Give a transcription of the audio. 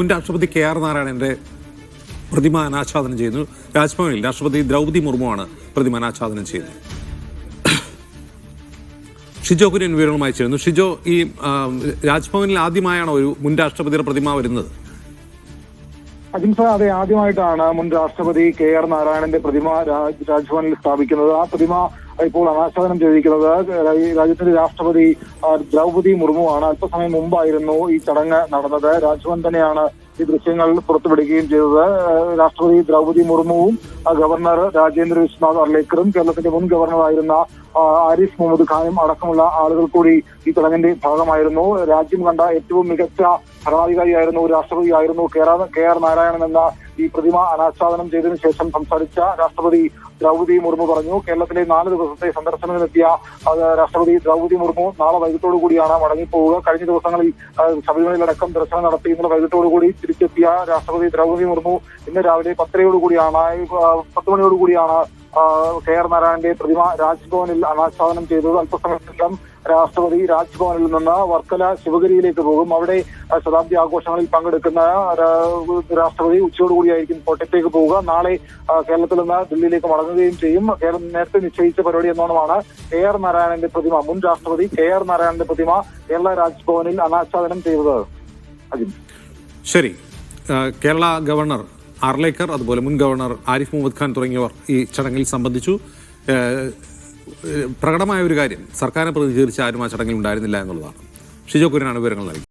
മുൻ രാഷ്ട്രപതി KR നാരായണന്റെ പ്രതിമ അനാച്ഛാദനം ചെയ്യുന്നു. രാജ്ഭവനിൽ രാഷ്ട്രപതി ദ്രൗപദി മുർമുവാണ് പ്രതിമ അനാച്ഛാദനം ചെയ്യുന്നത്. ഷിജോ കുര്യൻ വിവരങ്ങളുമായി ചേരുന്നു. ഷിജോ, ഈ രാജ്ഭവനിൽ ആദ്യമായാണോ ഒരു മുൻ രാഷ്ട്രപതിയുടെ പ്രതിമ വരുന്നത്? അജിംസ, അതെ, ആദ്യമായിട്ടാണ് മുൻ രാഷ്ട്രപതി KR നാരായണന്റെ പ്രതിമ രാജ്ഭവനിൽ സ്ഥാപിക്കുന്നത്. ആ പ്രതിമ ഇപ്പോൾ അനാച്ഛാദനം ചെയ്തിരിക്കുന്നത് രാജ്യത്തിന്റെ രാഷ്ട്രപതി ദ്രൗപദി മുർമുവാണ്. അല്പസമയം മുമ്പായിരുന്നു ഈ ചടങ്ങ് നടന്നത്. രാജ്ഭവൻ തന്നെയാണ് ഈ ദൃശ്യങ്ങൾ പുറത്തുവിടുകയും ചെയ്തത്. രാഷ്ട്രപതി ദ്രൗപദി മുർമുവും ഗവർണർ രാജേന്ദ്ര വിശ്വനാഥ് അർലേക്കറും കേരളത്തിന്റെ മുൻ ഗവർണറായിരുന്ന ആരിഫ് മുഹമ്മദ് ഖാനും അടക്കമുള്ള ആളുകൾ കൂടി ഈ ചടങ്ങിന്റെ ഭാഗമായിരുന്നു. രാജ്യം കണ്ട ഏറ്റവും മികച്ച ഭരണാധികാരിയായിരുന്നു, രാഷ്ട്രപതിയായിരുന്നു KR നാരായണൻ എന്ന ഈ പ്രതിമ അനാച്ഛാദനം ചെയ്തതിനു ശേഷം സംസാരിച്ച രാഷ്ട്രപതി ദ്രൗപദി മുർമു പറഞ്ഞു, കേരളത്തിലെ 4 ദിവസത്തെ സന്ദർശനത്തിനെത്തിയ രാഷ്ട്രപതി ദ്രൗപദി മുർമു നാളെ വൈകിട്ടോടു കൂടിയാണ് മടങ്ങിപ്പോവുക. കഴിഞ്ഞ ദിവസങ്ങളിൽ ശബരിമലയിലടക്കം ദർശനം നടത്തി ഇന്നലെ വൈകിട്ടോടുകൂടി തിരിച്ചെത്തിയ രാഷ്ട്രപതി ദ്രൗപദി മുർമു ഇന്ന് രാവിലെ 10 മണിയോടുകൂടിയാണ് KR നാരായണന്റെ പ്രതിമ രാജ്ഭവനിൽ അനാച്ഛാദനം ചെയ്തത്. അല്പസമയത്തിനകം രാഷ്ട്രപതി രാജ്ഭവനിൽ നിന്ന് വർക്കല ശിവഗിരിയിലേക്ക് പോകും. അവിടെ ശതാബ്ദി ആഘോഷങ്ങളിൽ പങ്കെടുക്കുന്ന രാഷ്ട്രപതി ഉച്ചയോടുകൂടിയായിരിക്കും കോട്ടയത്തേക്ക് പോവുക. നാളെ കേരളത്തിൽ നിന്ന് ദില്ലിയിലേക്ക് മടങ്ങുകയും ചെയ്യും. കേരളം നേരത്തെ നിശ്ചയിച്ച പരിപാടി എന്നോണമാണ് KR നാരായണന്റെ പ്രതിമ, മുൻ രാഷ്ട്രപതി KR നാരായണന്റെ പ്രതിമ കേരള രാജ്ഭവനിൽ അനാച്ഛാദനം ചെയ്തത്. ശരി, കേരള ഗവർണർ അർലേക്കർ, അതുപോലെ മുൻ ഗവർണർ ആരിഫ് മുഹമ്മദ് ഖാൻ തുടങ്ങിയവർ ഈ ചടങ്ങിൽ സംബന്ധിച്ചു. പ്രകടമായ ഒരു കാര്യം, സർക്കാരിനെ പ്രതിനിധീകരിച്ച് ആരും ആ ചടങ്ങിൽ ഉണ്ടായിരുന്നില്ല എന്നുള്ളതാണ്. ഷിജോ കുര്യനാണ് വിവരങ്ങൾ നൽകി.